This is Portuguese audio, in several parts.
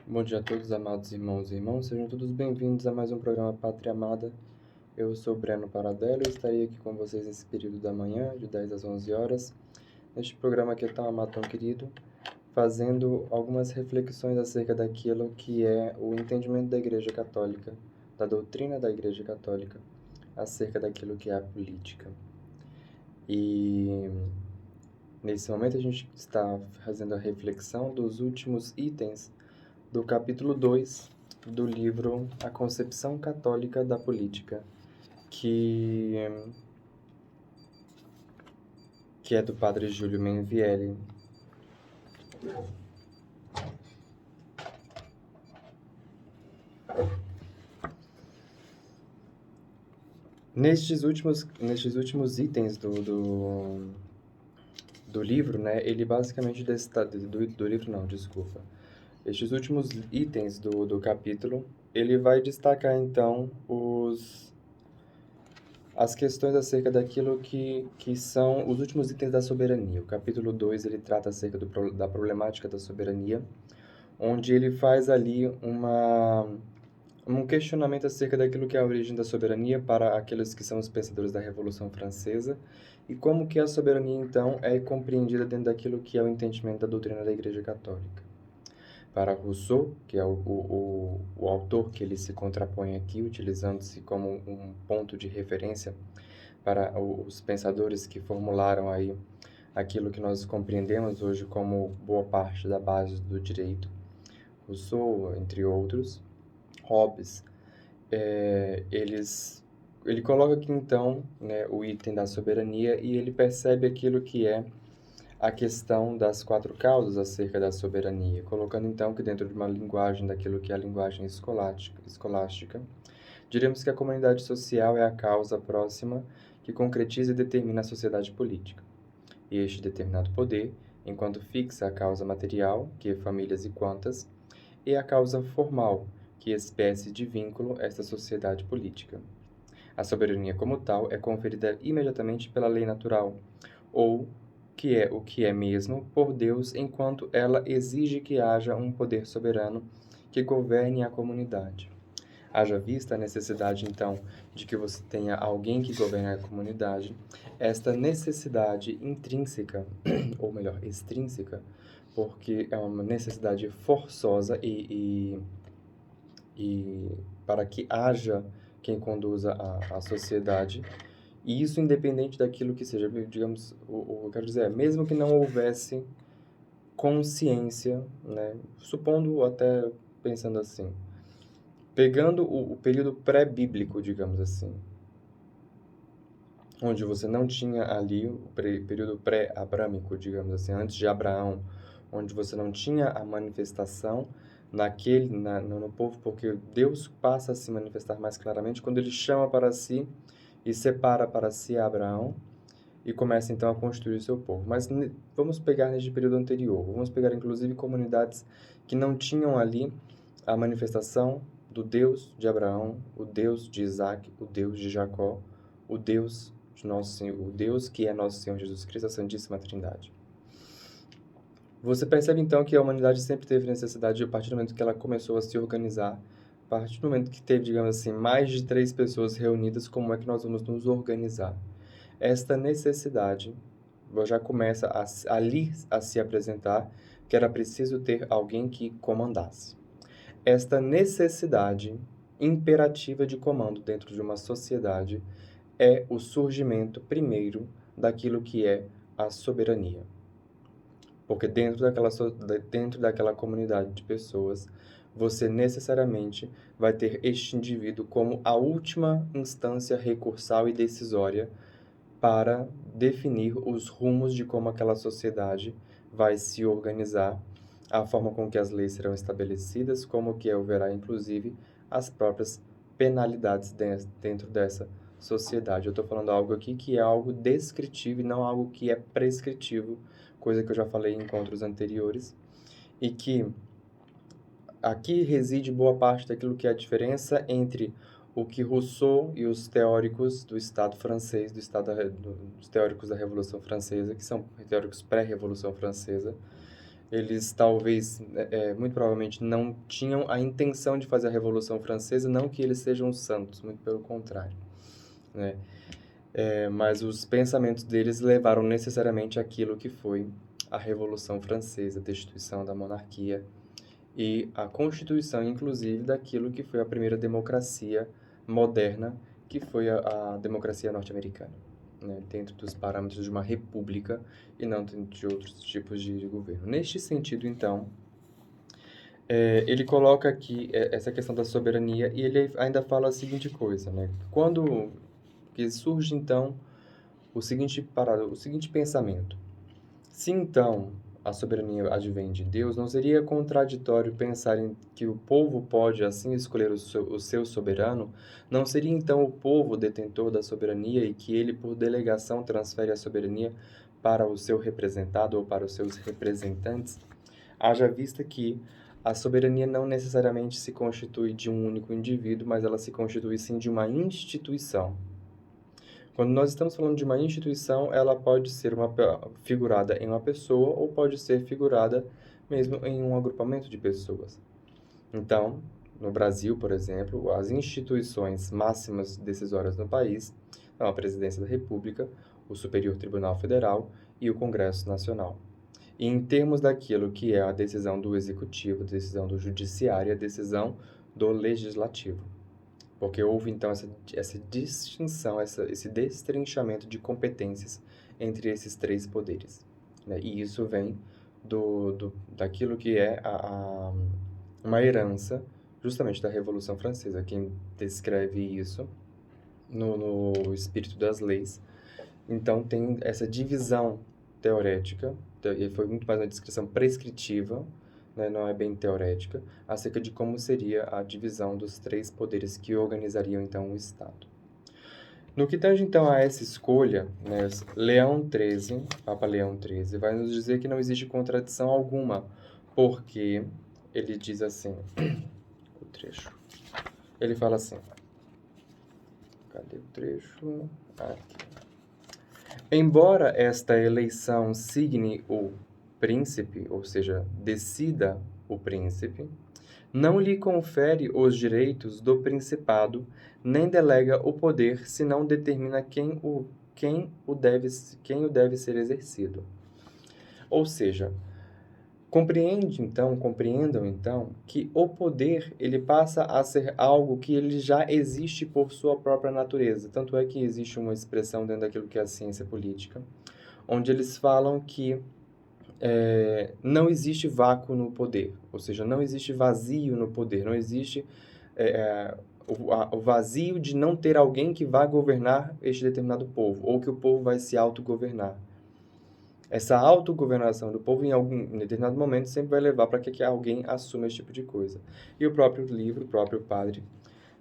Bom dia a todos, amados irmãos e irmãs, sejam todos bem-vindos a mais um programa Pátria Amada. Eu sou Breno Paradello e estarei aqui com vocês nesse período da manhã, de 10 às 11 horas, neste programa que é tão amado, tão querido, fazendo algumas reflexões acerca daquilo que é o entendimento da Igreja Católica, da doutrina da Igreja Católica, acerca daquilo que é a política. E nesse momento a gente está fazendo a reflexão dos últimos itens do capítulo 2 do livro A Concepção Católica da Política, que é do padre Júlio Menvielli. Nestes últimos itens do livro, né, ele basicamente do livro não, desculpa. Estes últimos itens do capítulo, ele vai destacar, então, as questões acerca daquilo que são os últimos itens da soberania. O capítulo 2, ele trata acerca da problemática da soberania, onde ele faz ali um questionamento acerca daquilo que é a origem da soberania para aqueles que são os pensadores da Revolução Francesa e como que a soberania, então, é compreendida dentro daquilo que é o entendimento da doutrina da Igreja Católica. Para Rousseau, que é o autor que ele se contrapõe aqui, utilizando-se como um ponto de referência para os pensadores que formularam aí aquilo que nós compreendemos hoje como boa parte da base do direito, Rousseau, entre outros, Hobbes, ele coloca aqui então, né, o item da soberania e ele percebe aquilo que é a questão das 4 causas acerca da soberania, colocando então que dentro de uma linguagem daquilo que é a linguagem escolástica, diremos que a comunidade social é a causa próxima que concretiza e determina a sociedade política. E este determinado poder, enquanto fixa a causa material, que é famílias e quantas, e a causa formal, que espécie de vínculo esta sociedade política. A soberania como tal é conferida imediatamente pela lei natural, ou que é o que é mesmo por Deus, enquanto ela exige que haja um poder soberano que governe a comunidade. Haja vista a necessidade, então, de que você tenha alguém que governe a comunidade, esta necessidade intrínseca, ou melhor, extrínseca, porque é uma necessidade forçosa e para que haja quem conduza a sociedade, e isso independente daquilo que seja, digamos, eu quero dizer, mesmo que não houvesse consciência, né, supondo até pensando assim, pegando o período pré-bíblico, digamos assim, onde você não tinha ali o período pré-abrâmico, digamos assim, antes de Abraão, onde você não tinha a manifestação no povo, porque Deus passa a se manifestar mais claramente quando ele chama para si e separa para si Abraão e começa então a construir o seu povo. Mas vamos pegar neste período anterior, vamos pegar inclusive comunidades que não tinham ali a manifestação do Deus de Abraão, o Deus de Isaac, o Deus de Jacó, o Deus de nosso Senhor, o Deus que é nosso Senhor Jesus Cristo, a Santíssima Trindade. Você percebe então que a humanidade sempre teve necessidade, a partir do momento que ela começou a se organizar, a partir do momento que teve, digamos assim, mais de 3 pessoas reunidas, como é que nós vamos nos organizar? Esta necessidade já começa ali a se apresentar que era preciso ter alguém que comandasse. Esta necessidade imperativa de comando dentro de uma sociedade é o surgimento primeiro daquilo que é a soberania. Porque dentro daquela comunidade de pessoas, você necessariamente vai ter este indivíduo como a última instância recursal e decisória para definir os rumos de como aquela sociedade vai se organizar, a forma com que as leis serão estabelecidas, como que haverá, inclusive, as próprias penalidades dentro dessa sociedade. Eu estou falando algo aqui que é algo descritivo e não algo que é prescritivo, coisa que eu já falei em encontros anteriores, e que aqui reside boa parte daquilo que é a diferença entre o que Rousseau e os teóricos do Estado francês, os teóricos da Revolução Francesa, que são teóricos pré-Revolução Francesa, eles talvez, muito provavelmente, não tinham a intenção de fazer a Revolução Francesa, não que eles sejam santos, muito pelo contrário, né? Mas os pensamentos deles levaram necessariamente àquilo que foi a Revolução Francesa, a destituição da monarquia e a constituição, inclusive, daquilo que foi a primeira democracia moderna, que foi a democracia norte-americana, né? Dentro dos parâmetros de uma república e não dentro de outros tipos de governo. Neste sentido, então, ele coloca aqui essa questão da soberania e ele ainda fala a seguinte coisa, né? Quando que surge, então, o seguinte pensamento. Se, então, a soberania advém de Deus, não seria contraditório pensar em que o povo pode, assim, escolher o seu soberano? Não seria, então, o povo detentor da soberania e que ele, por delegação, transfere a soberania para o seu representado ou para os seus representantes? Haja vista que a soberania não necessariamente se constitui de um único indivíduo, mas ela se constitui, sim, de uma instituição. Quando nós estamos falando de uma instituição, ela pode ser figurada em uma pessoa ou pode ser figurada mesmo em um agrupamento de pessoas. Então, no Brasil, por exemplo, as instituições máximas decisórias no país são a Presidência da República, o Superior Tribunal Federal e o Congresso Nacional. E em termos daquilo que é a decisão do Executivo, a decisão do Judiciário e a decisão do Legislativo. Porque houve, então, essa distinção, esse destrinchamento de competências entre esses três poderes, né? E isso vem daquilo que é uma herança justamente da Revolução Francesa. Quem descreve isso no Espírito das Leis. Então, tem essa divisão teorética, e foi muito mais uma descrição prescritiva, né, não é bem teorética, acerca de como seria a divisão dos três poderes que organizariam, então, o Estado. No que tange, então, a essa escolha, né, Papa Leão XIII, vai nos dizer que não existe contradição alguma, porque ele diz assim, o trecho, ele fala assim, cadê o trecho? Aqui. Embora esta eleição signe o príncipe, ou seja, decida o príncipe, não lhe confere os direitos do principado, nem delega o poder, senão determina quem o deve ser exercido. Ou seja, compreendam então que o poder ele passa a ser algo que ele já existe por sua própria natureza. Tanto é que existe uma expressão dentro daquilo que é a ciência política, onde eles falam que não existe vácuo no poder, ou seja, não existe vazio no poder, não existe o vazio de não ter alguém que vá governar este determinado povo, ou que o povo vai se autogovernar. Essa autogovernação do povo, em determinado momento, sempre vai levar para que alguém assuma esse tipo de coisa. E o próprio livro, o próprio padre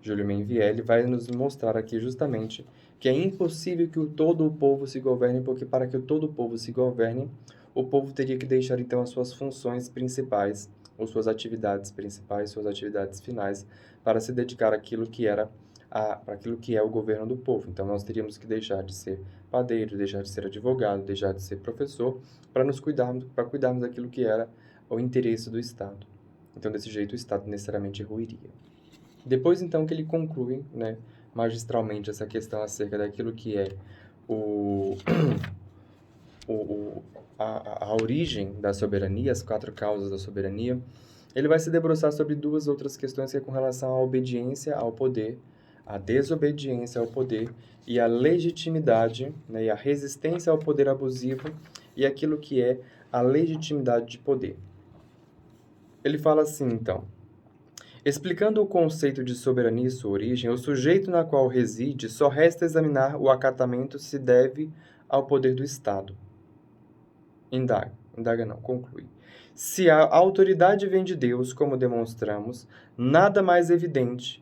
Júlio Menvielli, vai nos mostrar aqui justamente que é impossível que todo o povo se governe, porque para que todo o povo se governe, o povo teria que deixar, então, as suas funções principais, ou suas atividades principais, suas atividades finais, para se dedicar àquilo que para aquilo que é o governo do povo. Então, nós teríamos que deixar de ser padeiro, deixar de ser advogado, deixar de ser professor, para cuidarmos daquilo que era o interesse do Estado. Então, desse jeito, o Estado necessariamente ruiria. Depois, então, que ele conclui, né, magistralmente essa questão acerca daquilo que é o, a origem da soberania, as 4 causas da soberania, ele vai se debruçar sobre 2 outras questões, que é com relação à obediência ao poder, a desobediência ao poder e a legitimidade, né, e a resistência ao poder abusivo e aquilo que é a legitimidade de poder. Ele fala assim, então, explicando o conceito de soberania e sua origem, o sujeito na qual reside só resta examinar o acatamento se deve ao poder do Estado. Indaga não, conclui. Se a autoridade vem de Deus, como demonstramos, nada mais evidente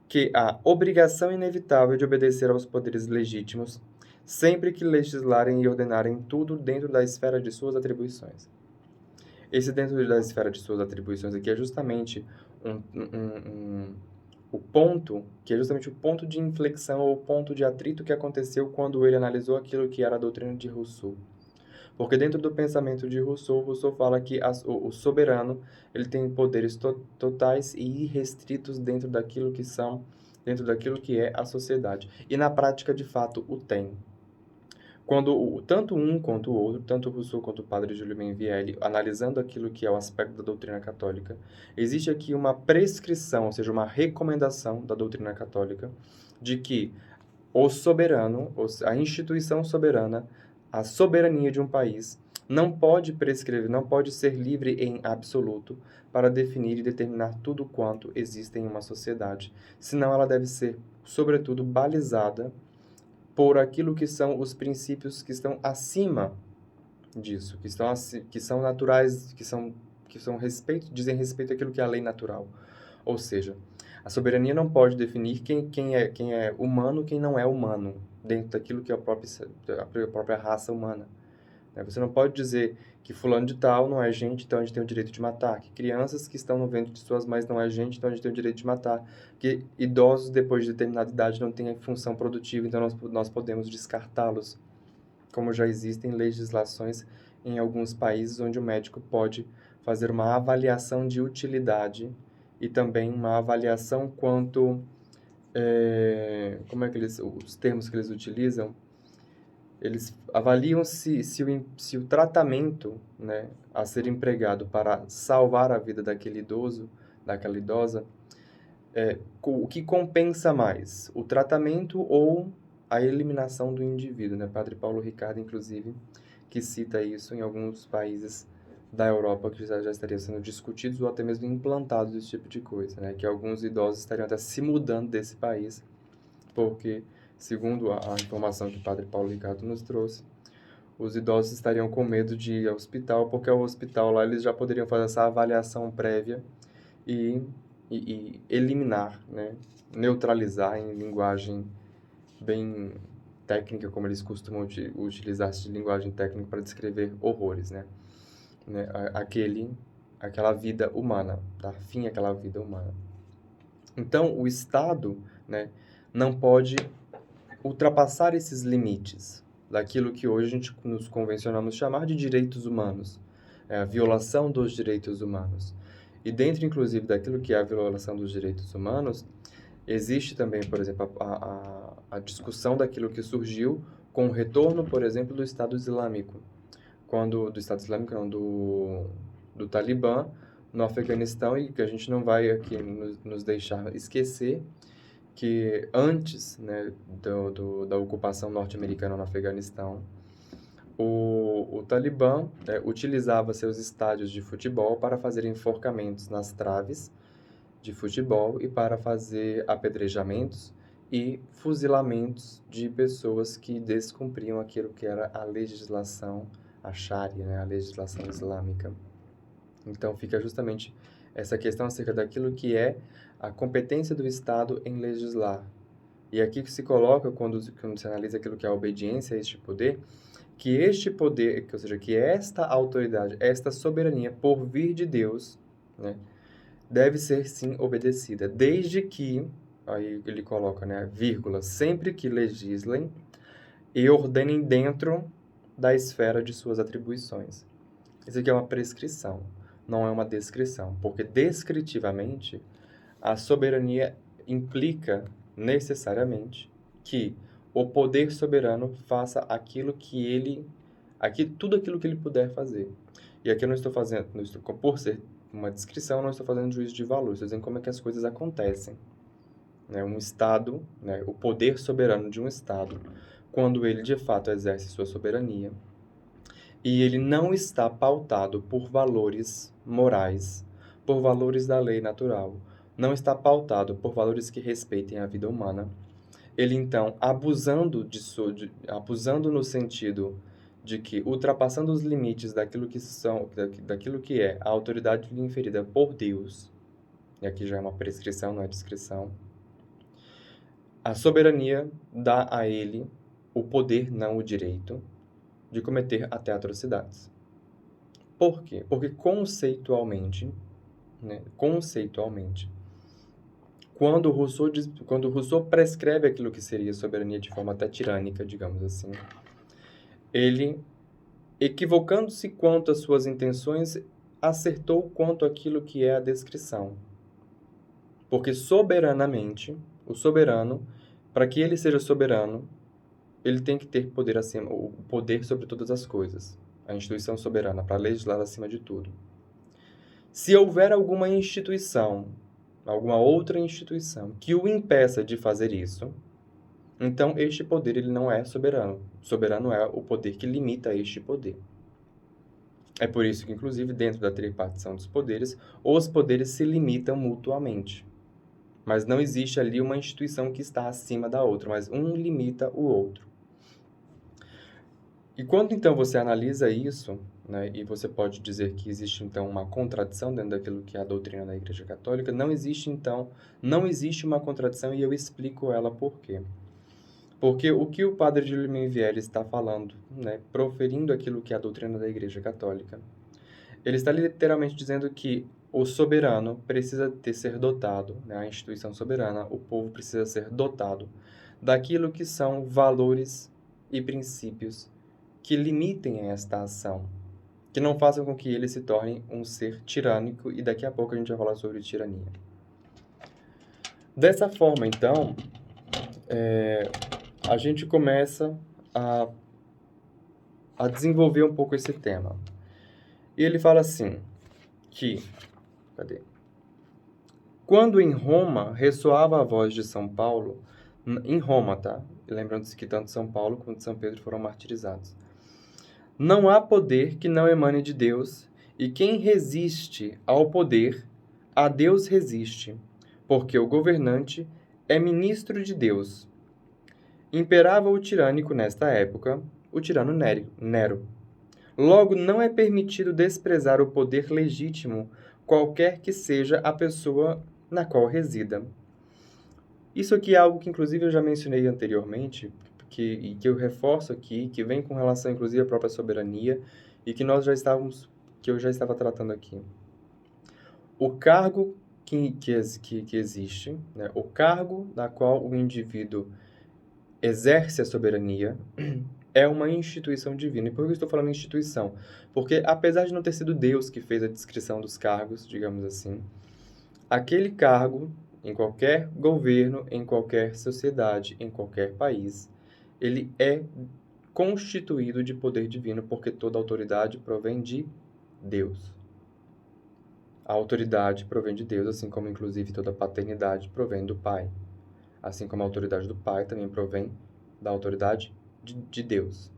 que a obrigação inevitável de obedecer aos poderes legítimos, sempre que legislarem e ordenarem tudo dentro da esfera de suas atribuições. Esse dentro da esfera de suas atribuições aqui é justamente o ponto, que é justamente o ponto de inflexão ou o ponto de atrito que aconteceu quando ele analisou aquilo que era a doutrina de Rousseau. Porque dentro do pensamento de Rousseau, Rousseau fala que o soberano ele tem poderes totais e irrestritos dentro daquilo que é a sociedade. E na prática, de fato, o tem. Quando tanto um quanto o outro, tanto Rousseau quanto o padre Júlio Mainvielle, analisando aquilo que é o aspecto da doutrina católica, existe aqui uma prescrição, ou seja, uma recomendação da doutrina católica de que o soberano, a instituição soberana, a soberania de um país, não pode prescrever, não pode ser livre em absoluto para definir e determinar tudo quanto existe em uma sociedade. Senão ela deve ser, sobretudo, balizada por aquilo que são os princípios que estão acima disso, que são naturais, dizem respeito àquilo que é a lei natural. Ou seja, a soberania não pode definir quem é humano, quem não é humano, dentro daquilo que é a própria raça humana. Você não pode dizer que fulano de tal não é gente, então a gente tem o direito de matar. Que crianças que estão no ventre de suas mães não é gente, então a gente tem o direito de matar. Que idosos, depois de determinada idade, não têm função produtiva, então nós podemos descartá-los. Como já existem legislações em alguns países onde o médico pode fazer uma avaliação de utilidade e também uma avaliação quanto... como é que os termos que eles utilizam? Eles avaliam se o tratamento, né, a ser empregado para salvar a vida daquele idoso, daquela idosa, o que compensa mais, o tratamento ou a eliminação do indivíduo, né? Padre Paulo Ricardo, inclusive, que cita isso em alguns países da Europa que já estariam sendo discutidos ou até mesmo implantados esse tipo de coisa, né? Que alguns idosos estariam até se mudando desse país porque, segundo a informação que o padre Paulo Ricardo nos trouxe, os idosos estariam com medo de ir ao hospital, porque ao hospital lá eles já poderiam fazer essa avaliação prévia e, e eliminar, né, neutralizar em linguagem bem técnica, como eles costumam utilizar essa linguagem técnica para descrever horrores, né? Aquela vida humana, dar fim àquela vida humana. Então, o Estado, né, não pode ultrapassar esses limites daquilo que hoje a gente nos convencionamos chamar de direitos humanos, a violação dos direitos humanos. E dentro, inclusive, daquilo que é a violação dos direitos humanos, existe também, por exemplo, a discussão daquilo que surgiu com o retorno, por exemplo, do Estado Islâmico. Do Estado Islâmico, não, do Talibã no Afeganistão, e que a gente não vai aqui nos deixar esquecer que antes, né, da ocupação norte-americana no Afeganistão, o Talibã utilizava seus estádios de futebol para fazer enforcamentos nas traves de futebol e para fazer apedrejamentos e fuzilamentos de pessoas que descumpriam aquilo que era a legislação, a Sharia, né, a legislação islâmica. Então fica justamente essa questão acerca daquilo que é a competência do Estado em legislar. E aqui que se coloca, quando se analisa aquilo que é a obediência a este poder, que este poder, ou seja, que esta autoridade, esta soberania por vir de Deus, né, deve ser sim obedecida, desde que, aí ele coloca, né, vírgula, sempre que legislem e ordenem dentro da esfera de suas atribuições. Isso aqui é uma prescrição, não é uma descrição, porque descritivamente a soberania implica necessariamente que o poder soberano faça tudo aquilo que ele puder fazer. E aqui eu não estou fazendo, por ser uma descrição, não estou fazendo juízo de valor, estou dizendo como é que as coisas acontecem. Né? Um Estado, né, o poder soberano de um Estado, quando ele de fato exerce sua soberania, e ele não está pautado por valores morais, por valores da lei natural, não está pautado por valores que respeitem a vida humana. Ele, então, abusando no sentido de que, ultrapassando os limites daquilo que é a autoridade lhe inferida por Deus, e aqui já é uma prescrição, não é descrição, a soberania dá a ele o poder, não o direito, de cometer até atrocidades. Por quê? Porque conceitualmente, quando Rousseau prescreve aquilo que seria soberania de forma até tirânica, digamos assim, ele equivocando-se quanto às suas intenções, acertou quanto àquilo que é a descrição. Porque soberanamente, o soberano, para que ele seja soberano, ele tem que ter poder acima, o poder sobre todas as coisas. A instituição soberana, para legislar acima de tudo. Se houver alguma instituição, alguma outra instituição, que o impeça de fazer isso, então este poder ele não é soberano. Soberano é o poder que limita este poder. É por isso que, inclusive, dentro da tripartição dos poderes, os poderes se limitam mutuamente. Mas não existe ali uma instituição que está acima da outra, mas um limita o outro. E quando, então, você analisa isso, né, e você pode dizer que existe, então, uma contradição dentro daquilo que é a doutrina da Igreja Católica, não existe, então, não existe uma contradição e eu explico ela por quê. Porque o que o padre Júlio Menvieri está falando, né, proferindo aquilo que é a doutrina da Igreja Católica, ele está literalmente dizendo que o soberano precisa ser dotado, né, a instituição soberana, o povo precisa ser dotado daquilo que são valores e princípios que limitem esta ação, que não façam com que ele se torne um ser tirânico, e daqui a pouco a gente vai falar sobre tirania. Dessa forma, então, a gente começa a desenvolver um pouco esse tema. E ele fala assim, que... Quando em Roma ressoava a voz de São Paulo, em Roma, tá? Lembrando-se que tanto São Paulo quanto São Pedro foram martirizados. Não há poder que não emane de Deus, e quem resiste ao poder, a Deus resiste, porque o governante é ministro de Deus. Imperava o tirânico nesta época, o tirano Nero. Logo, não é permitido desprezar o poder legítimo, qualquer que seja a pessoa na qual resida. Isso aqui é algo que, inclusive, eu já mencionei anteriormente, e que eu reforço aqui, que vem com relação, inclusive, à própria soberania, e que eu já estava tratando aqui. O cargo que existe, né, o cargo na qual o indivíduo exerce a soberania, é uma instituição divina. E por que eu estou falando instituição? Porque, apesar de não ter sido Deus que fez a descrição dos cargos, digamos assim, aquele cargo, em qualquer governo, em qualquer sociedade, em qualquer país, ele é constituído de poder divino, porque toda autoridade provém de Deus. A autoridade provém de Deus, assim como, inclusive, toda paternidade provém do Pai. Assim como a autoridade do Pai também provém da autoridade de Deus.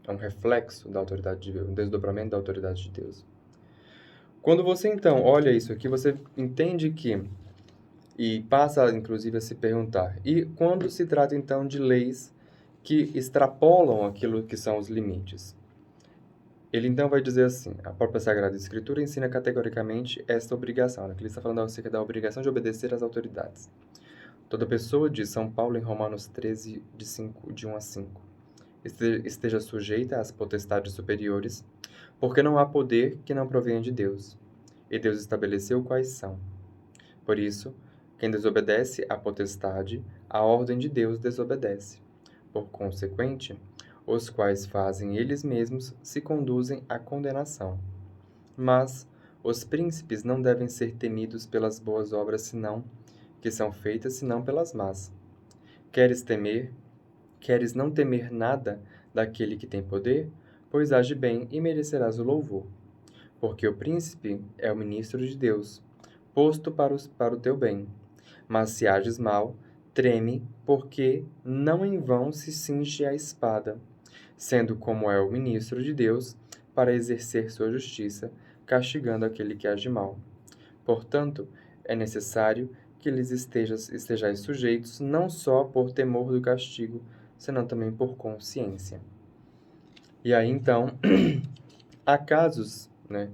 É um reflexo da autoridade de Deus, um desdobramento da autoridade de Deus. Quando você, então, olha isso aqui, você entende que, e passa, inclusive, a se perguntar, e quando se trata, então, de leis que extrapolam aquilo que são os limites? Ele, então, vai dizer assim, a própria Sagrada Escritura ensina categoricamente esta obrigação, né? Que ele está falando acerca da obrigação de obedecer às autoridades. Toda pessoa, diz São Paulo em Romanos 13, de 1 a 5, esteja sujeita às potestades superiores, porque não há poder que não provenha de Deus, e Deus estabeleceu quais são. Por isso, quem desobedece à potestade, à ordem de Deus desobedece. Por consequente, os quais fazem eles mesmos se conduzem à condenação. Mas os príncipes não devem ser temidos pelas boas obras senão que são feitas senão pelas más. Queres não temer nada daquele que tem poder, pois age bem e merecerás o louvor. Porque o príncipe é o ministro de Deus, posto para o teu bem. Mas se ages mal, treme, porque não em vão se cinge a espada, sendo como é o ministro de Deus, para exercer sua justiça, castigando aquele que age mal. Portanto, é necessário que lhes estejais sujeitos, não só por temor do castigo, senão também por consciência. E aí, então, há casos, né?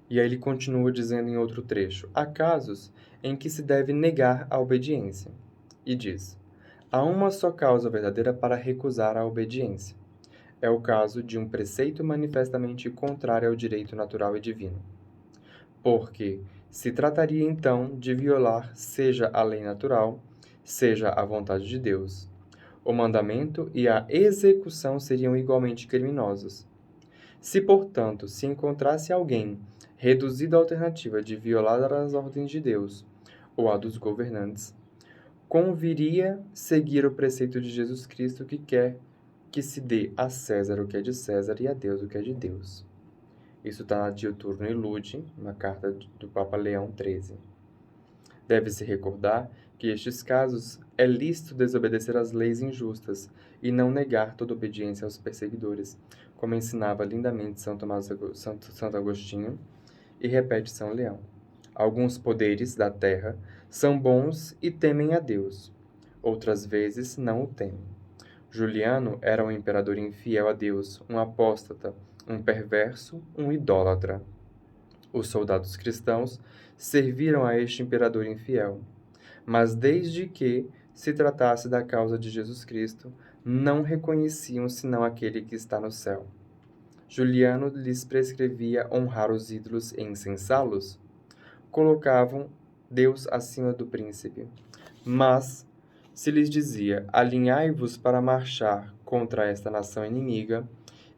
E aí ele continua dizendo em outro trecho, há casos em que se deve negar a obediência. E diz, há uma só causa verdadeira para recusar a obediência. É o caso de um preceito manifestamente contrário ao direito natural e divino. Porque se trataria então de violar seja a lei natural, seja a vontade de Deus. O mandamento e a execução seriam igualmente criminosos. Se, portanto, se encontrasse alguém reduzido à alternativa de violar as ordens de Deus ou a dos governantes, conviria seguir o preceito de Jesus Cristo que quer que se dê a César o que é de César e a Deus o que é de Deus. Isso está na Diuturno e Lude, uma carta do Papa Leão XIII. Deve-se recordar que, nestes casos, é lícito desobedecer às leis injustas e não negar toda obediência aos perseguidores, como ensinava lindamente Santo Agostinho e repete São Leão. Alguns poderes da terra são bons e temem a Deus, outras vezes não o temem. Juliano era um imperador infiel a Deus, um apóstata, um perverso, um idólatra. Os soldados cristãos serviram a este imperador infiel, mas desde que se tratasse da causa de Jesus Cristo, não reconheciam senão aquele que está no céu. Juliano lhes prescrevia honrar os ídolos e incensá-los. Colocavam Deus acima do príncipe. Mas, se lhes dizia, alinhai-vos para marchar contra esta nação inimiga,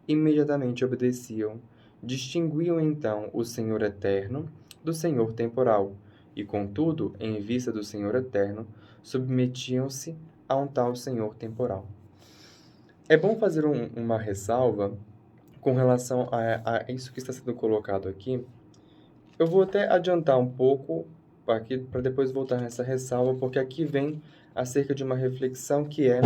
imediatamente obedeciam. Distinguiam então o Senhor eterno do Senhor temporal, e, contudo, em vista do Senhor eterno, submetiam-se a um tal Senhor temporal. É bom fazer uma ressalva com relação a isso que está sendo colocado aqui. Eu vou até adiantar um pouco aqui para depois voltar nessa ressalva, porque aqui vem acerca de uma reflexão que é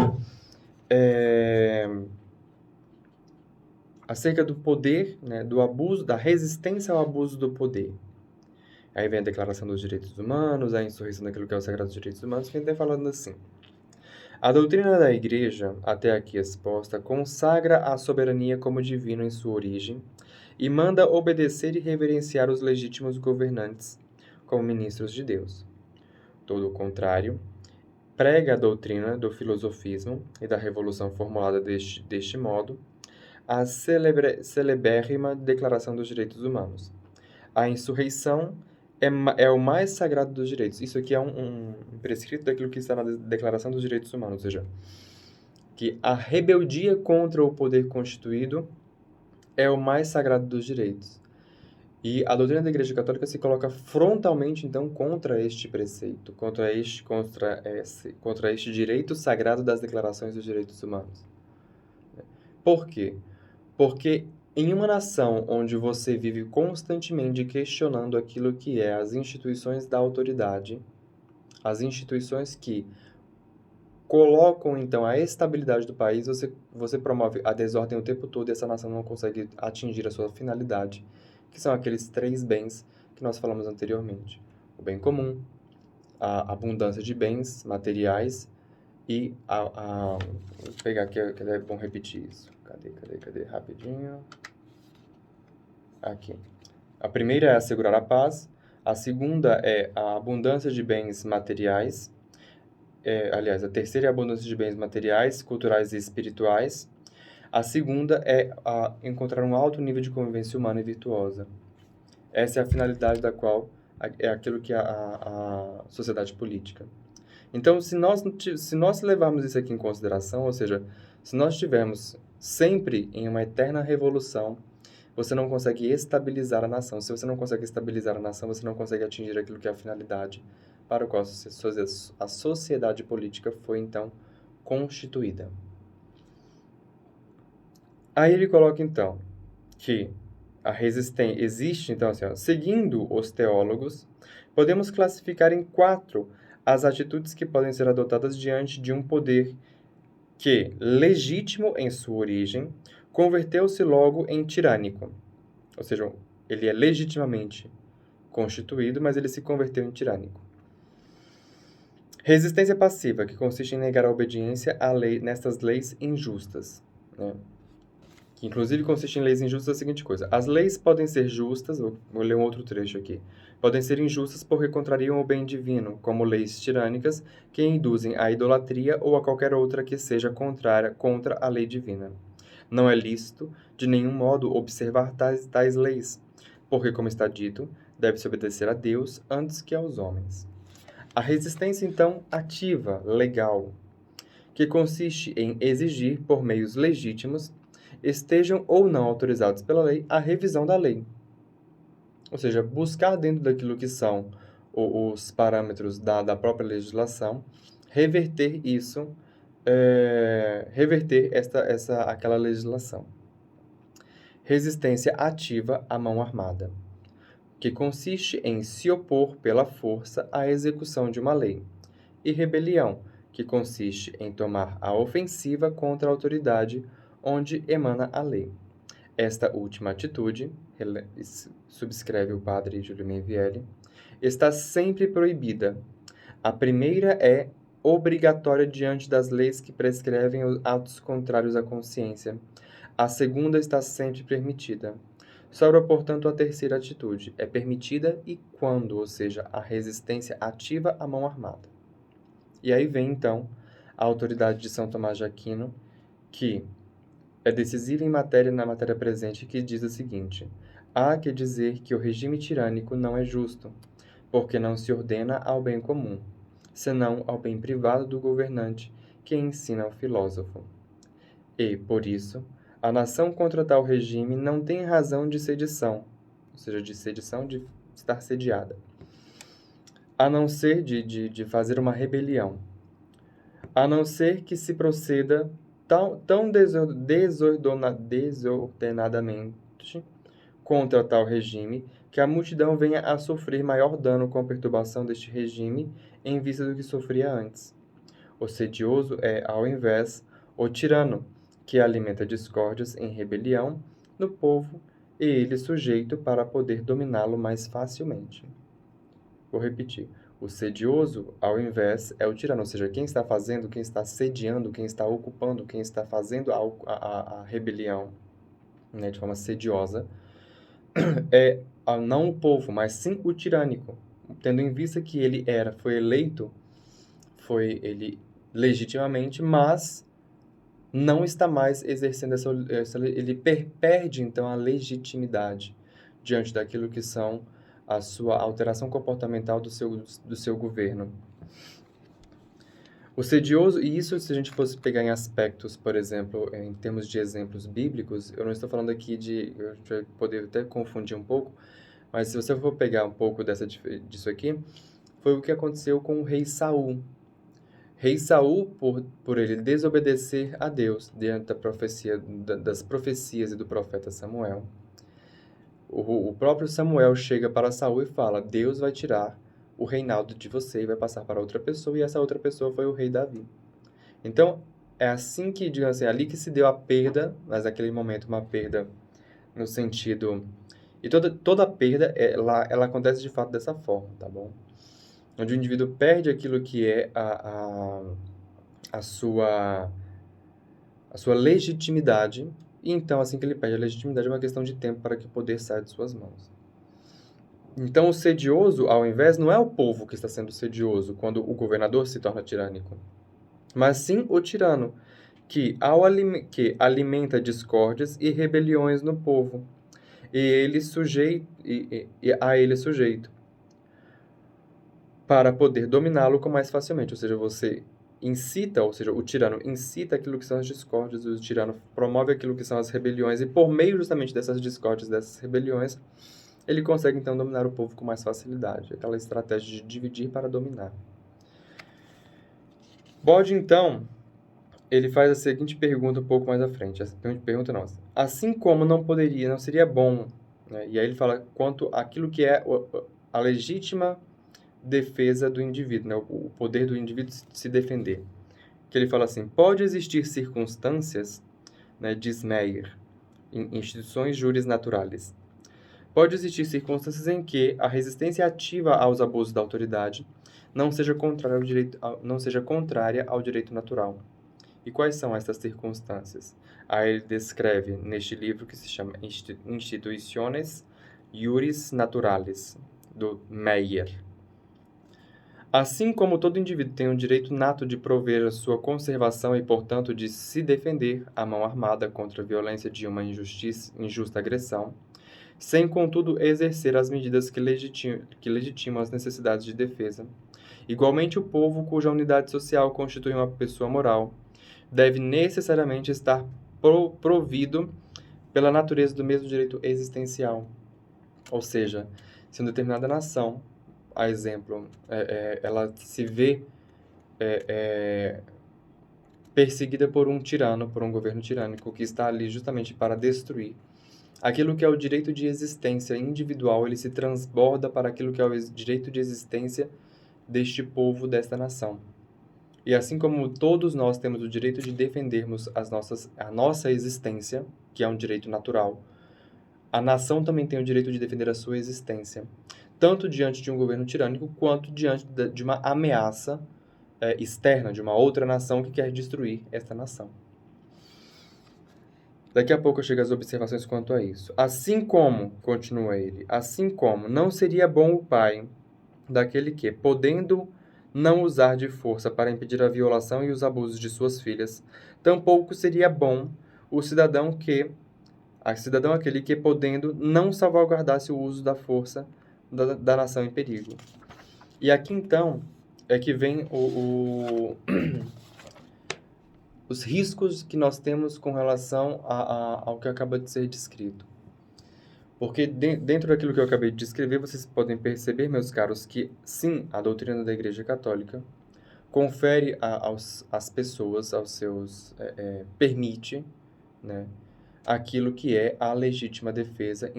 acerca do poder, né, do abuso, da resistência ao abuso do poder. Aí vem a Declaração dos Direitos Humanos, a insurreição daquilo que é os Sagrados Direitos Humanos, que a gente está falando assim. A doutrina da Igreja, até aqui exposta, consagra a soberania como divino em sua origem e manda obedecer e reverenciar os legítimos governantes como ministros de Deus. Todo o contrário, prega a doutrina do filosofismo e da revolução formulada deste modo, a celebérrima Declaração dos Direitos Humanos. A insurreição é o mais sagrado dos direitos. Isso aqui é um prescrito daquilo que está na Declaração dos Direitos Humanos, ou seja, que a rebeldia contra o poder constituído é o mais sagrado dos direitos. E a doutrina da Igreja Católica se coloca frontalmente, então, contra este preceito, contra este direito sagrado das Declarações dos Direitos Humanos. Por quê? Porque em uma nação onde você vive constantemente questionando aquilo que é as instituições da autoridade, as instituições que colocam, então, a estabilidade do país, você promove a desordem o tempo todo e essa nação não consegue atingir a sua finalidade, que são aqueles 3 bens que nós falamos anteriormente. O bem comum, a abundância de bens materiais e vou pegar aqui, que é bom repetir isso. Cadê? Rapidinho. Aqui. A primeira é assegurar a paz. A segunda é a abundância de bens materiais. A terceira é a abundância de bens materiais, culturais e espirituais. A segunda é encontrar um alto nível de convivência humana e virtuosa. Essa é a finalidade da qual é aquilo que é a sociedade política. Então, se nós levarmos isso aqui em consideração, ou seja, se nós estivermos sempre em uma eterna revolução, você não consegue estabilizar a nação. Se você não consegue estabilizar a nação, você não consegue atingir aquilo que é a finalidade para o qual a sociedade política foi, então, constituída. Aí ele coloca, então, que a resistência existe, então, assim, seguindo os teólogos, podemos classificar em 4 as atitudes que podem ser adotadas diante de um poder que, legítimo em sua origem, converteu-se logo em tirânico. Ou seja, ele é legitimamente constituído, mas ele se converteu em tirânico. Resistência passiva, que consiste em negar a obediência à lei nestas leis injustas, né? Que inclusive consiste em leis injustas é a seguinte coisa. As leis podem ser justas, vou ler um outro trecho aqui, podem ser injustas porque contrariam o bem divino, como leis tirânicas que induzem à idolatria ou a qualquer outra que seja contrária contra a lei divina. Não é lícito, de nenhum modo, observar tais leis, porque, como está dito, deve-se obedecer a Deus antes que aos homens. A resistência, então, ativa, legal, que consiste em exigir, por meios legítimos, estejam ou não autorizados pela lei, a revisão da lei. Ou seja, buscar dentro daquilo que são os parâmetros da própria legislação, reverter isso, reverter aquela legislação. Resistência ativa à mão armada, que consiste em se opor pela força à execução de uma lei, e rebelião, que consiste em tomar a ofensiva contra a autoridade onde emana a lei. Esta última atitude, subscreve o padre Júlio Mainvielle, está sempre proibida. A primeira é obrigatória diante das leis que prescrevem os atos contrários à consciência. A segunda está sempre permitida. Sobra, portanto, a terceira atitude. É permitida e quando, ou seja, a resistência ativa à mão armada. E aí vem, então, a autoridade de São Tomás de Aquino, que é decisiva na matéria presente, que diz o seguinte: há que dizer que o regime tirânico não é justo, porque não se ordena ao bem comum, senão ao bem privado do governante, que ensina ao filósofo. E, por isso, a nação contra tal regime não tem razão de sedição, ou seja, de sedição de estar sediada, a não ser de fazer uma rebelião, a não ser que se proceda tão desordenadamente contra tal regime que a multidão venha a sofrer maior dano com a perturbação deste regime em vista do que sofria antes. O sedioso é, ao invés, o tirano, que alimenta discórdias em rebelião no povo e ele sujeito para poder dominá-lo mais facilmente. Vou repetir. O sedioso, ao invés, é o tirano, ou seja, quem está fazendo, quem está sediando, quem está ocupando, quem está fazendo a rebelião, né, de forma sediosa, é não o povo, mas sim o tirânico, tendo em vista que foi eleito, ele legitimamente, mas não está mais exercendo ele perde, então, a legitimidade diante daquilo que são a sua alteração comportamental do seu governo. O sedioso, e isso se a gente fosse pegar em aspectos, por exemplo, em termos de exemplos bíblicos, eu não estou falando aqui a gente vai poder até confundir um pouco, mas se você for pegar um pouco disso aqui, foi o que aconteceu com o rei Saul. Rei Saul, por ele desobedecer a Deus diante das profecias e do profeta Samuel, o próprio Samuel chega para Saul e fala: Deus vai tirar o reinado de você e vai passar para outra pessoa, e essa outra pessoa foi o rei Davi. Então, é assim que, digamos assim, ali que se deu a perda, mas naquele momento uma perda no sentido... E toda perda, ela acontece de fato dessa forma, tá bom? Onde o indivíduo perde aquilo que é a sua legitimidade, e então, assim que ele perde a legitimidade, é uma questão de tempo para que o poder saia de suas mãos. Então, o sedioso, ao invés, não é o povo que está sendo sedioso quando o governador se torna tirânico, mas sim o tirano, que alimenta discórdias e rebeliões no povo, e a ele sujeito, para poder dominá-lo com mais facilmente. Ou seja, o tirano incita aquilo que são as discórdias, o tirano promove aquilo que são as rebeliões, e por meio justamente dessas discórdias, dessas rebeliões, ele consegue, então, dominar o povo com mais facilidade. Aquela estratégia de dividir para dominar. Bode, então, ele faz a seguinte pergunta um pouco mais à frente. A seguinte pergunta nossa. Assim como não seria bom, né? E aí ele fala quanto àquilo que é a legítima defesa do indivíduo, né? O poder do indivíduo se defender. Que ele fala assim: pode existir circunstâncias, né, diz Meyer, em instituições jurisnaturais. Pode existir circunstâncias em que a resistência ativa aos abusos da autoridade não seja contrária ao direito natural. E quais são essas circunstâncias? Aí ele descreve neste livro que se chama Instituições Juris Naturales, do Meyer. Assim como todo indivíduo tem o direito nato de prover a sua conservação e, portanto, de se defender à mão armada contra a violência de uma injusta agressão, sem, contudo, exercer as medidas que legitimam as necessidades de defesa. Igualmente, o povo, cuja unidade social constitui uma pessoa moral, deve necessariamente estar provido pela natureza do mesmo direito existencial. Ou seja, se uma determinada nação, a exemplo, ela se vê perseguida por um tirano, por um governo tirânico que está ali justamente para destruir, aquilo que é o direito de existência individual, ele se transborda para aquilo que é o direito de existência deste povo, desta nação. E assim como todos nós temos o direito de defendermos a nossa existência, que é um direito natural, a nação também tem o direito de defender a sua existência, tanto diante de um governo tirânico, quanto diante de uma ameaça externa, de uma outra nação que quer destruir esta nação. Daqui a pouco eu chego às observações quanto a isso. Assim como, continua ele, assim como não seria bom o pai daquele que, podendo não usar de força para impedir a violação e os abusos de suas filhas, tampouco seria bom o cidadão aquele que, podendo, não salvaguardasse o uso da força da nação em perigo. E aqui, então, é que vem os riscos que nós temos com relação ao que acaba de ser descrito. Porque dentro daquilo que eu acabei de descrever, vocês podem perceber, meus caros, que sim, a doutrina da Igreja Católica confere às pessoas, aos seus, permite, né, aquilo que é a legítima defesa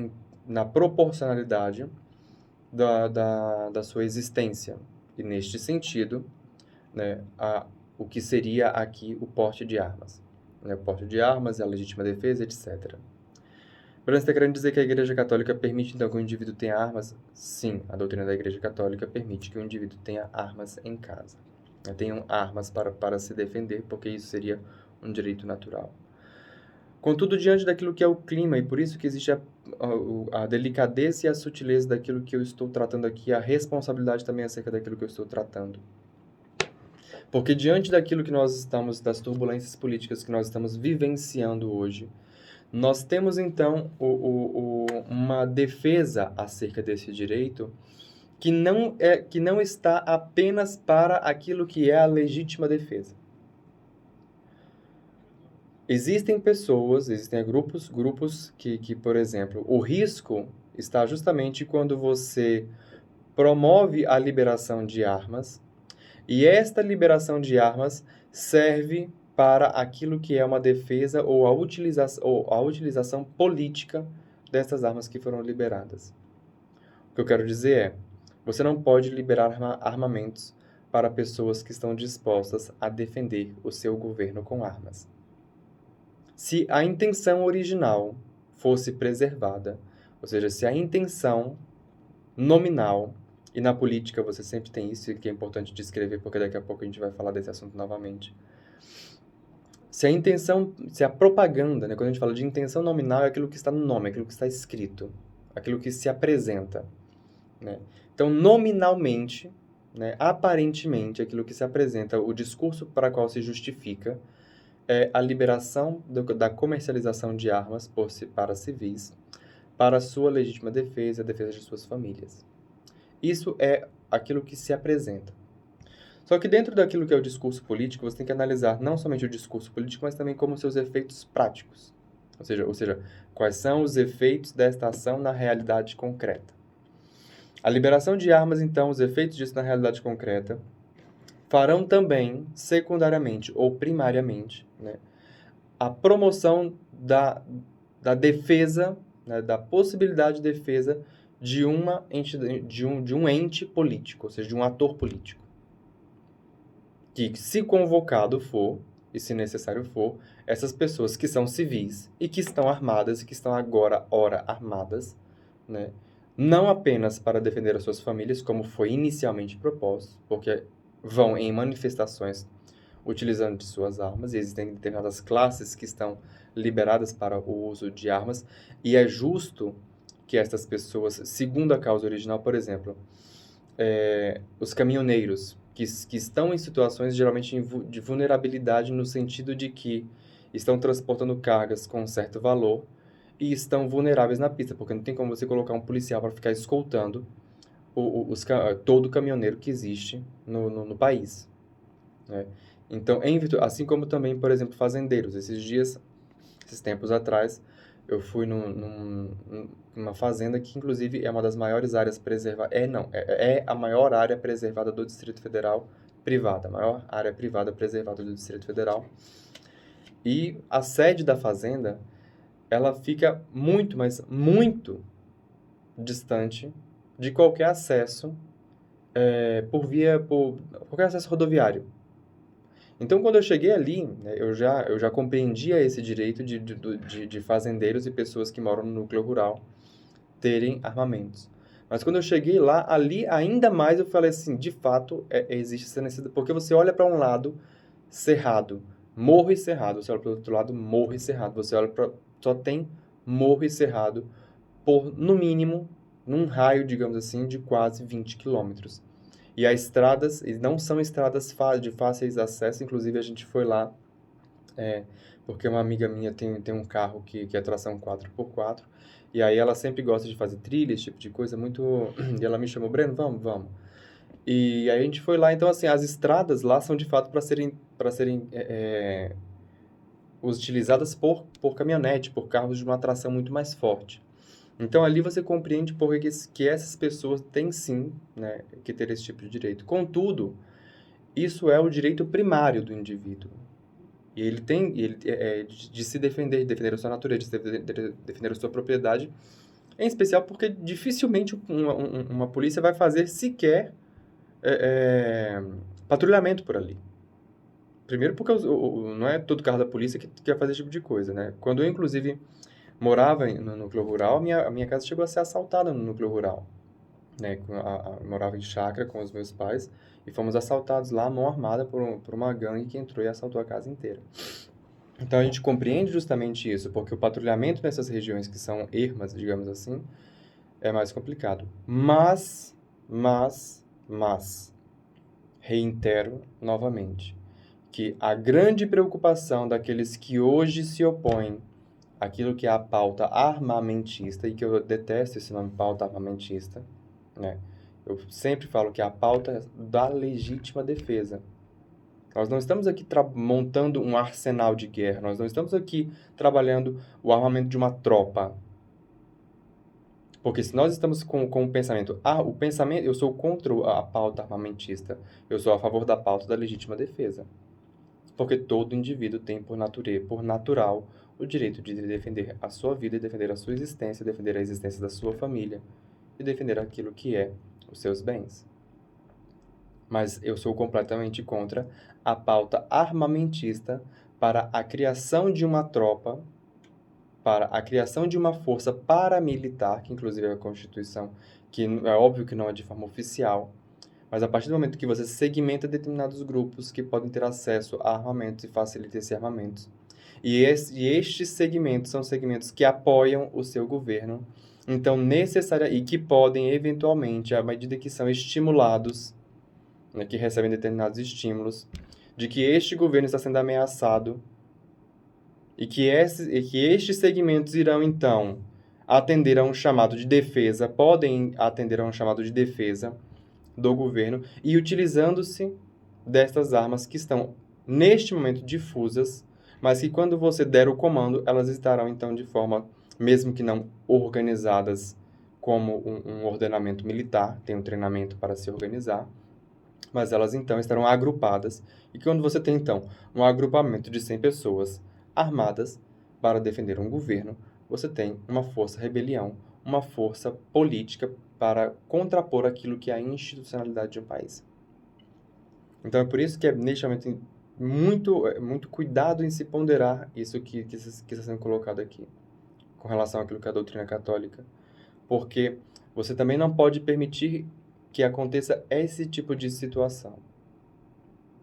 na proporcionalidade da sua existência. E neste sentido, né, o que seria aqui o porte de armas. Né, o porte de armas, a legítima defesa, etc. Bruno, você está querendo dizer que a Igreja Católica permite, então, que o indivíduo tenha armas? Sim, a doutrina da Igreja Católica permite que o indivíduo tenha armas em casa. Tenham armas para se defender, porque isso seria um direito natural. Contudo, diante daquilo que é o clima, e por isso que existe a delicadeza e a sutileza daquilo que eu estou tratando aqui, a responsabilidade também acerca daquilo que eu estou tratando. Porque diante daquilo que nós estamos, das turbulências políticas que nós estamos vivenciando hoje, nós temos, então, uma defesa acerca desse direito que não está apenas para aquilo que é a legítima defesa. Existem pessoas, existem grupos que, por exemplo, o risco está justamente quando você promove a liberação de armas, e esta liberação de armas serve para aquilo que é uma defesa ou a utilização política dessas armas que foram liberadas. O que eu quero dizer é, você não pode liberar armamentos para pessoas que estão dispostas a defender o seu governo com armas. Se a intenção original fosse preservada, ou seja, se a intenção nominal, e na política você sempre tem isso, que é importante descrever, porque daqui a pouco a gente vai falar desse assunto novamente. Se a propaganda, né, quando a gente fala de intenção nominal, é aquilo que está no nome, aquilo que está escrito, aquilo que se apresenta. Né? Então, nominalmente, né, aparentemente, aquilo que se apresenta, o discurso para qual se justifica, é a liberação da comercialização de armas para civis, para sua legítima defesa e a defesa de suas famílias. Isso é aquilo que se apresenta. Só que dentro daquilo que é o discurso político, você tem que analisar não somente o discurso político, mas também como seus efeitos práticos. Ou seja, quais são os efeitos desta ação na realidade concreta. A liberação de armas, então, os efeitos disso na realidade concreta, farão também, secundariamente ou primariamente, né, a promoção da defesa, né, da possibilidade de defesa de um ente político, ou seja, de um ator político. Que, se convocado for, e se necessário for, essas pessoas que são civis e que estão armadas e que estão agora, armadas, né, não apenas para defender as suas famílias, como foi inicialmente proposto, porque vão em manifestações utilizando de suas armas, e existem determinadas classes que estão liberadas para o uso de armas, e é justo que estas pessoas, segundo a causa original, por exemplo, os caminhoneiros, que estão em situações geralmente de vulnerabilidade no sentido de que estão transportando cargas com um certo valor e estão vulneráveis na pista, porque não tem como você colocar um policial para ficar escoltando todo caminhoneiro que existe no país. Né? Então, assim como também, por exemplo, fazendeiros. Esses dias Esses tempos atrás, eu fui numa fazenda que, inclusive, é uma das maiores áreas preservadas. É a maior área preservada do Distrito Federal, privada, a maior área privada preservada do Distrito Federal. E a sede da fazenda, ela fica muito, mas muito distante de qualquer acesso por qualquer acesso rodoviário. Então, quando eu cheguei ali, né, eu já compreendia esse direito de fazendeiros e pessoas que moram no núcleo rural terem armamentos. Mas quando eu cheguei lá, ali ainda mais eu falei assim, de fato, existe essa necessidade. Porque você olha para um lado, cerrado, morro e cerrado. Você olha para o outro lado, morro e cerrado. Você olha para... Só tem morro e cerrado por, no mínimo, num raio, digamos assim, de quase 20 quilômetros. E as estradas, e não são estradas de fáceis acesso, inclusive a gente foi lá, porque uma amiga minha tem um carro que é tração 4x4, e aí ela sempre gosta de fazer trilha, esse tipo de coisa, muito... E ela me chamou, Breno, vamos. E aí a gente foi lá, então assim, as estradas lá são de fato para serem utilizadas por caminhonete, por carros de uma tração muito mais forte. Então, ali você compreende por que essas pessoas têm sim, né, que ter esse tipo de direito. Contudo, isso é o direito primário do indivíduo. E de se defender, de defender a sua natureza, de defender a sua propriedade, em especial porque dificilmente uma polícia vai fazer sequer patrulhamento por ali. Primeiro porque não é todo carro da polícia que quer fazer esse tipo de coisa, né? Quando eu, inclusive, morava no núcleo rural, a minha casa chegou a ser assaltada no núcleo rural, né? Morava em chácara com os meus pais e fomos assaltados lá, mão armada, por uma gangue que entrou e assaltou a casa inteira. Então a gente compreende justamente isso, porque o patrulhamento nessas regiões que são ermas, digamos assim, é mais complicado. Mas, reitero novamente, que a grande preocupação daqueles que hoje se opõem àquilo que é a pauta armamentista, e que eu detesto esse nome pauta armamentista, né? Eu sempre falo que é a pauta da legítima defesa. Nós não estamos aqui montando um arsenal de guerra, nós não estamos aqui trabalhando o armamento de uma tropa. Porque se nós estamos com o pensamento, eu sou contra a pauta armamentista, eu sou a favor da pauta da legítima defesa. Porque todo indivíduo tem por natureza, por natural, o direito de defender a sua vida, defender a sua existência, defender a existência da sua família e defender aquilo que é os seus bens. Mas eu sou completamente contra a pauta armamentista para a criação de uma tropa, para a criação de uma força paramilitar, que inclusive é a Constituição, que é óbvio que não é de forma oficial, mas a partir do momento que você segmenta determinados grupos que podem ter acesso a armamentos e facilita esse armamento. E estes segmentos são segmentos que apoiam o seu governo, então e que podem eventualmente, à medida que são estimulados, né, que recebem determinados estímulos, de que este governo está sendo ameaçado e que estes segmentos irão, então, atender a um chamado de defesa, podem atender a um chamado de defesa do governo e utilizando-se destas armas que estão, neste momento, difusas, mas que quando você der o comando, elas estarão, então, de forma, mesmo que não organizadas como um ordenamento militar, tem um treinamento para se organizar, mas elas então estarão agrupadas, e quando você tem então um agrupamento de 100 pessoas armadas para defender um governo, você tem uma força rebelião, uma força política para contrapor aquilo que é a institucionalidade de um país. Então é por isso que é neste momento muito cuidado em se ponderar isso que está sendo colocado aqui, com relação àquilo que é a doutrina católica, porque você também não pode permitir que aconteça esse tipo de situação,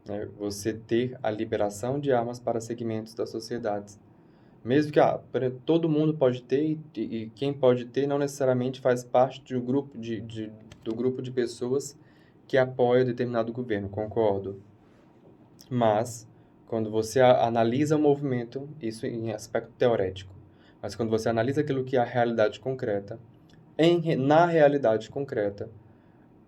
né? Você ter a liberação de armas para segmentos da sociedade. Mesmo que todo mundo pode ter, e quem pode ter não necessariamente faz parte de um grupo do grupo de pessoas que apoia determinado governo, concordo. Mas, quando você analisa o movimento, isso em aspecto teorético, mas quando você analisa aquilo que é a realidade concreta, na realidade concreta,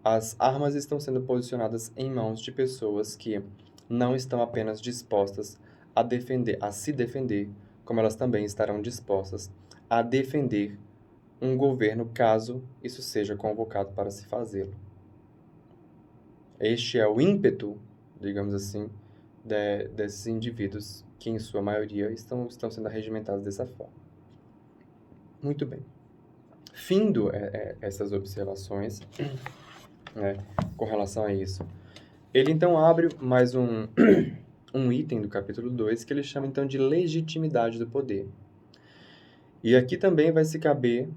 as armas estão sendo posicionadas em mãos de pessoas que não estão apenas dispostas a se defender como elas também estarão dispostas a defender um governo caso isso seja convocado para se fazê-lo. Este é o ímpeto, digamos assim, desses indivíduos que, em sua maioria, estão sendo arregimentados dessa forma. Muito bem. Findo essas observações, né, com relação a isso, ele então abre mais um item do capítulo 2 que ele chama então de legitimidade do poder. E aqui também vai se caber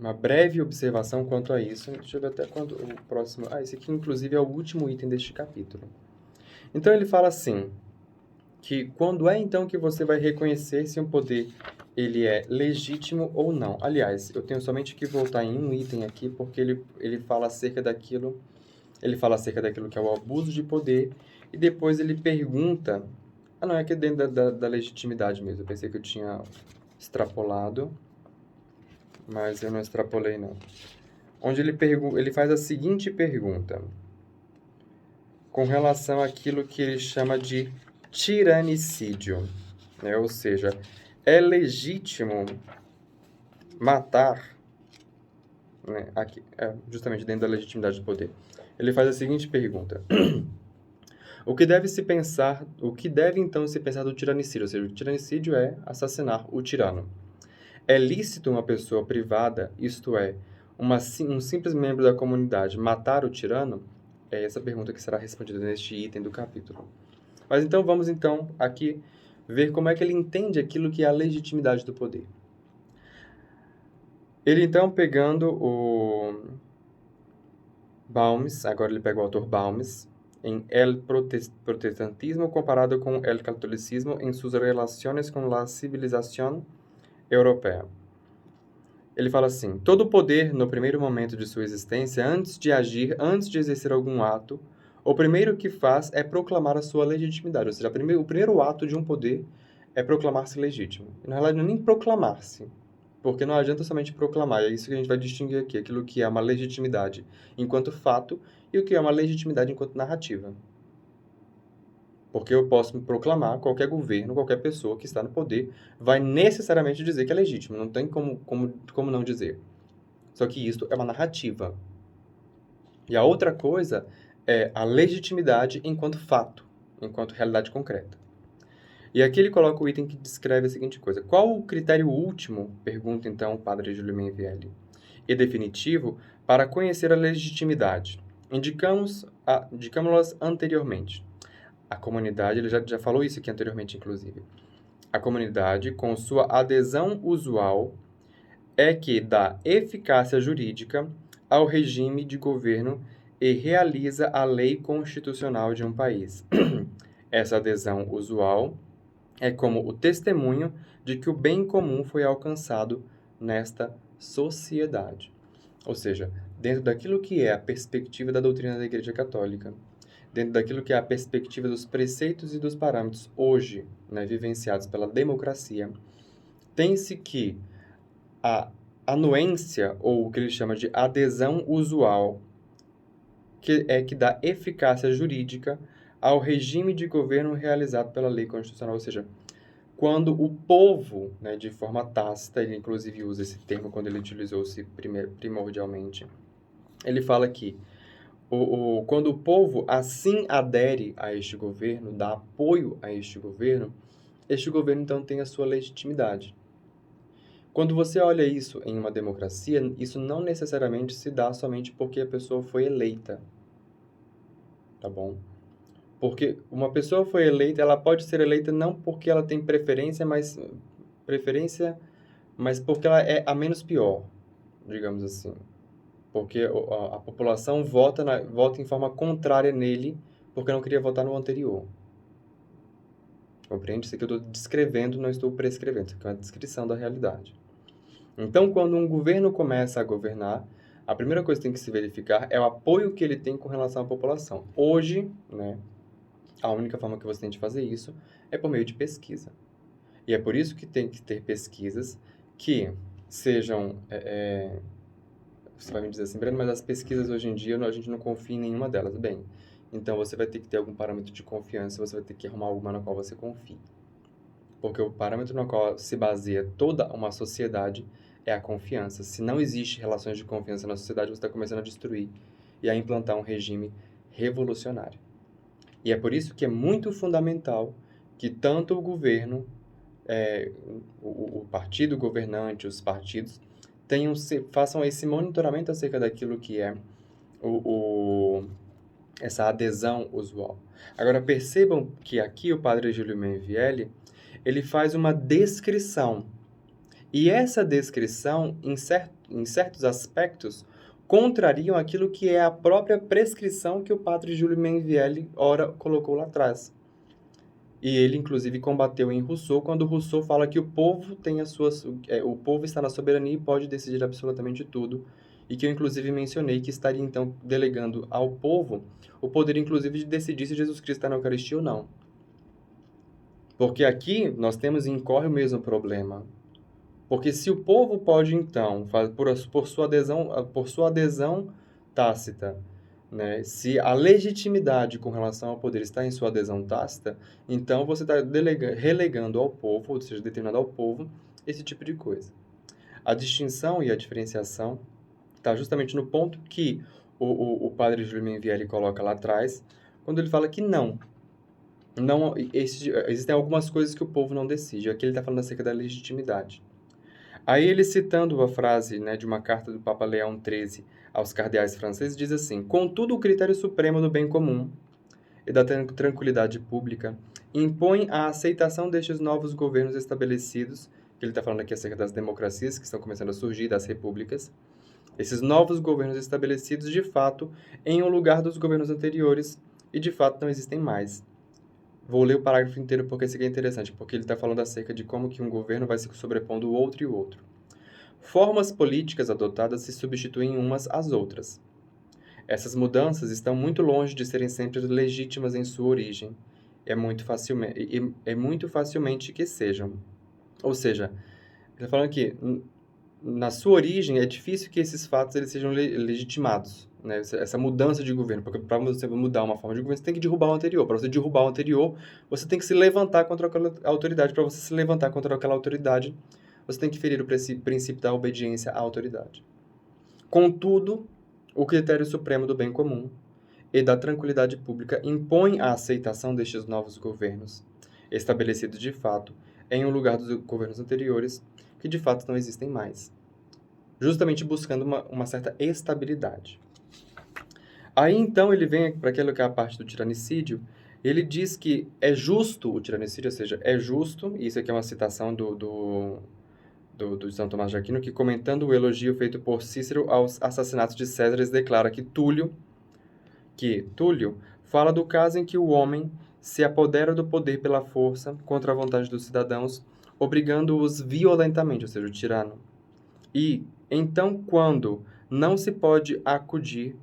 uma breve observação quanto a isso. Deixa eu ver até quando o próximo... esse aqui inclusive é o último item deste capítulo. Então ele fala assim, que quando é então que você vai reconhecer se um poder ele é legítimo ou não. Aliás, eu tenho somente que voltar em um item aqui, porque ele fala acerca daquilo que é o abuso de poder, e depois ele pergunta... não, é que é dentro da legitimidade mesmo. Eu pensei que eu tinha extrapolado, mas eu não extrapolei, não. Onde ele faz a seguinte pergunta, com relação àquilo que ele chama de tiranicídio, né? Ou seja, é legítimo matar, né? Aqui, justamente dentro da legitimidade do poder. Ele faz a seguinte pergunta. O que deve então se pensar do tiranicídio? Ou seja, o tiranicídio é assassinar o tirano. É lícito uma pessoa privada, isto é, um simples membro da comunidade, matar o tirano? É essa pergunta que será respondida neste item do capítulo. Mas então vamos aqui ver como é que ele entende aquilo que é a legitimidade do poder. Ele então pegando o Balmes, agora ele pega o autor Balmes, em El Protestantismo comparado com el Catolicismo em suas relações com a civilização europeia. Ele fala assim, todo poder, no primeiro momento de sua existência, antes de agir, antes de exercer algum ato, o primeiro que faz é proclamar a sua legitimidade. Ou seja, o primeiro ato de um poder é proclamar-se legítimo. E, na realidade, não é nem proclamar-se, porque não adianta somente proclamar. É isso que a gente vai distinguir aqui, aquilo que é uma legitimidade enquanto fato e o que é uma legitimidade enquanto narrativa. Porque eu posso me proclamar, qualquer governo, qualquer pessoa que está no poder vai necessariamente dizer que é legítimo. Não tem como não dizer. Só que isso é uma narrativa. E a outra coisa é a legitimidade enquanto fato, enquanto realidade concreta. E aqui ele coloca o item que descreve a seguinte coisa. Qual o critério último, pergunta então o padre Júlio Mainvielle, e definitivo, para conhecer a legitimidade? Indicamos-las anteriormente. A comunidade, ele já falou isso aqui anteriormente, inclusive. A comunidade, com sua adesão usual, é que dá eficácia jurídica ao regime de governo e realiza a lei constitucional de um país. Essa adesão usual é como o testemunho de que o bem comum foi alcançado nesta sociedade. Ou seja, dentro daquilo que é a perspectiva da doutrina da Igreja Católica, dentro daquilo que é a perspectiva dos preceitos e dos parâmetros hoje, né, vivenciados pela democracia, tem-se que a anuência, ou o que ele chama de adesão usual, que dá eficácia jurídica ao regime de governo realizado pela lei constitucional, ou seja, quando o povo, né, de forma tácita, ele inclusive usa esse termo quando ele utilizou-se primordialmente, ele fala que quando o povo assim adere a este governo, dá apoio a este governo então tem a sua legitimidade. Quando você olha isso em uma democracia, isso não necessariamente se dá somente porque a pessoa foi eleita, tá bom? Porque uma pessoa foi eleita, ela pode ser eleita não porque ela tem preferência, mas porque ela é a menos pior, digamos assim. Porque a população vota em forma contrária nele, porque não queria votar no anterior. Compreende? Isso aqui eu estou descrevendo, não estou prescrevendo. Isso aqui é uma descrição da realidade. Então, quando um governo começa a governar, a primeira coisa que tem que se verificar é o apoio que ele tem com relação à população. Hoje, né, a única forma que você tem de fazer isso é por meio de pesquisa. E é por isso que tem que ter pesquisas que sejam... você vai me dizer assim, Breno, mas as pesquisas hoje em dia a gente não confia em nenhuma delas. Bem, então você vai ter que ter algum parâmetro de confiança, você vai ter que arrumar alguma na qual você confie. porque o parâmetro no qual se baseia toda uma sociedade é a confiança. Se não existe relações de confiança na sociedade, você está começando a destruir e a implantar um regime revolucionário. E é por isso que é muito fundamental que tanto o governo, o partido governante, os partidos, façam esse monitoramento acerca daquilo que é essa adesão usual. Agora, percebam que aqui o padre Júlio Menvielli, ele faz uma descrição. E essa descrição, em certos aspectos, contrariam aquilo que é a própria prescrição que o padre Júlio Menvielli, ora, colocou lá atrás. E ele, inclusive, combateu em Rousseau, quando Rousseau fala que o povo o povo está na soberania e pode decidir absolutamente tudo. E que eu, inclusive, mencionei que estaria, então, delegando ao povo o poder, inclusive, de decidir se Jesus Cristo está na Eucaristia ou não. Porque aqui nós temos e incorre o mesmo problema. Porque se o povo pode, então, por sua adesão tácita, né, se a legitimidade com relação ao poder está em sua adesão tácita, então você está relegando ao povo, ou seja, determinando ao povo, esse tipo de coisa. A distinção e a diferenciação está justamente no ponto que o padre Júlio Menvielli coloca lá atrás, quando ele fala que não, existem algumas coisas que o povo não decide. Aqui ele está falando acerca da legitimidade. Aí ele, citando a frase, né, de uma carta do Papa Leão XIII aos cardeais franceses, diz assim: contudo, o critério supremo do bem comum e da tranquilidade pública impõe a aceitação destes novos governos estabelecidos, que ele está falando aqui acerca das democracias que estão começando a surgir, das repúblicas, esses novos governos estabelecidos, de fato, em um lugar dos governos anteriores e, de fato, não existem mais. Vou ler o parágrafo inteiro porque esse aqui é interessante, porque ele está falando acerca de como que um governo vai se sobrepondo o outro e o outro. Formas políticas adotadas se substituem umas às outras. Essas mudanças estão muito longe de serem sempre legítimas em sua origem. É muito facilmente que sejam. Ou seja, ele está falando que na sua origem é difícil que esses fatos eles sejam legitimados, né? Essa mudança de governo, porque para você mudar uma forma de governo, você tem que derrubar o anterior. Para você derrubar o anterior, você tem que se levantar contra aquela autoridade. Para você se levantar contra aquela autoridade, você tem que ferir o princípio da obediência à autoridade. Contudo, o critério supremo do bem comum e da tranquilidade pública impõe a aceitação destes novos governos, estabelecidos de fato em um lugar dos governos anteriores, que de fato não existem mais, justamente buscando uma certa estabilidade. Aí então ele vem para aquilo que é a parte do tiranicídio, ele diz que é justo o tiranicídio, ou seja, é justo, e isso aqui é uma citação do São Tomás de Aquino, que comentando o elogio feito por Cícero aos assassinatos de Césares, declara que Túlio fala do caso em que o homem se apodera do poder pela força contra a vontade dos cidadãos, obrigando-os violentamente, ou seja, o tirano. E, então, quando não se pode acudir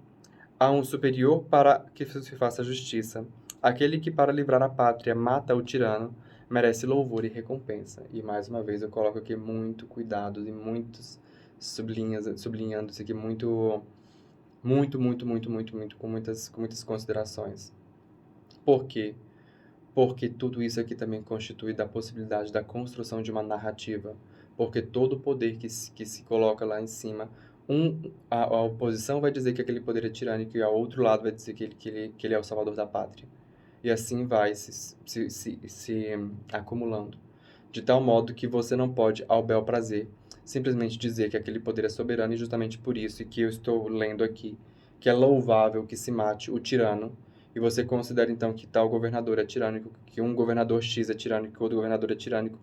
a um superior para que se faça justiça, aquele que para livrar a pátria mata o tirano, merece louvor e recompensa. E, mais uma vez, eu coloco aqui muito cuidado e muitos sublinhando isso aqui muito, com muitas considerações. Por quê? Porque tudo isso aqui também constitui da possibilidade da construção de uma narrativa. Porque todo o poder que se coloca lá em cima, a oposição vai dizer que aquele poder é tirânico e o outro lado vai dizer que ele é o salvador da pátria. E assim vai se acumulando. De tal modo que você não pode, ao bel prazer, simplesmente dizer que aquele poder é soberano e justamente por isso, e que eu estou lendo aqui, que é louvável que se mate o tirano, e você considera então que tal governador é tirânico, que um governador X é tirânico, que outro governador é tirânico,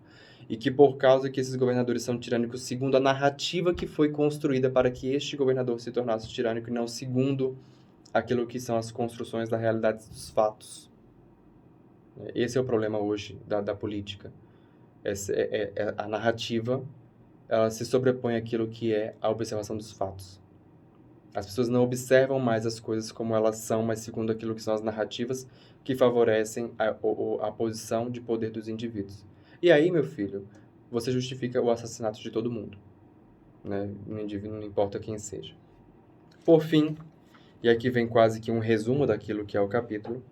e que por causa que esses governadores são tirânicos segundo a narrativa que foi construída para que este governador se tornasse tirânico e não segundo aquilo que são as construções da realidade dos fatos. Esse é o problema hoje da política. A narrativa, ela se sobrepõe àquilo que é a observação dos fatos. As pessoas não observam mais as coisas como elas são, mas segundo aquilo que são as narrativas que favorecem a posição de poder dos indivíduos. E aí, meu filho, você justifica o assassinato de todo mundo, né? Não importa quem seja. Por fim, e aqui vem quase que um resumo daquilo que é o capítulo,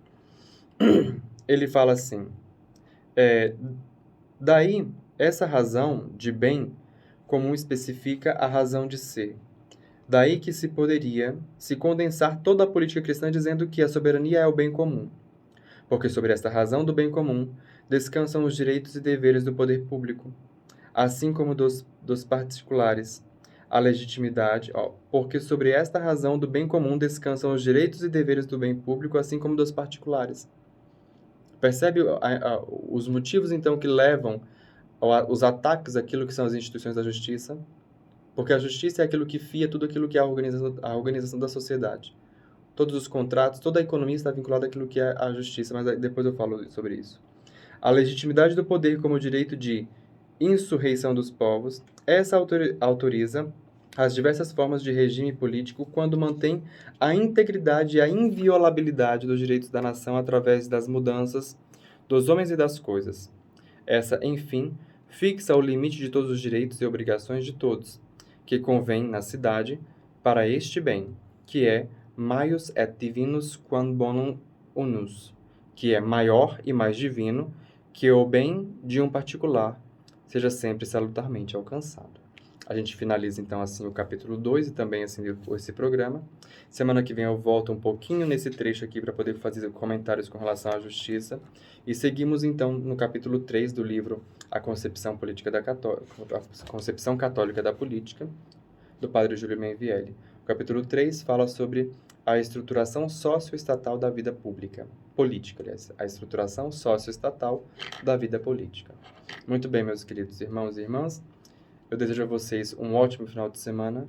ele fala assim, Daí, essa razão de bem comum especifica a razão de ser. Daí que se poderia se condensar toda a política cristã dizendo que a soberania é o bem comum, porque sobre esta razão do bem comum descansam os direitos e deveres do poder público, assim como dos particulares. A legitimidade, porque sobre esta razão do bem comum descansam os direitos e deveres do bem público, assim como dos particulares. Percebe os motivos, então, que levam os ataques àquilo que são as instituições da justiça? Porque a justiça é aquilo que fia tudo aquilo que é a organização da sociedade. Todos os contratos, toda a economia está vinculada àquilo que é a justiça, mas depois eu falo sobre isso. A legitimidade do poder como direito de insurreição dos povos, essa autoriza as diversas formas de regime político quando mantém a integridade e a inviolabilidade dos direitos da nação através das mudanças dos homens e das coisas. Essa, enfim, fixa o limite de todos os direitos e obrigações de todos, que convém na cidade para este bem, que é maius et divinus quam bonum unus, que é maior e mais divino que o bem de um particular seja sempre salutarmente alcançado. A gente finaliza então assim o capítulo 2 e também assim esse programa. Semana que vem eu volto um pouquinho nesse trecho aqui para poder fazer comentários com relação à justiça. E seguimos então no capítulo 3 do livro A Concepção Católica da Política, do padre Júlio Mainvielle. O capítulo 3 fala sobre a estruturação socioestatal da vida política, aliás, a estruturação socioestatal da vida política. Muito bem, meus queridos irmãos e irmãs, eu desejo a vocês um ótimo final de semana,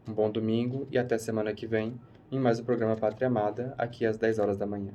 um bom domingo e até semana que vem em mais um programa Pátria Amada, aqui às 10 horas da manhã.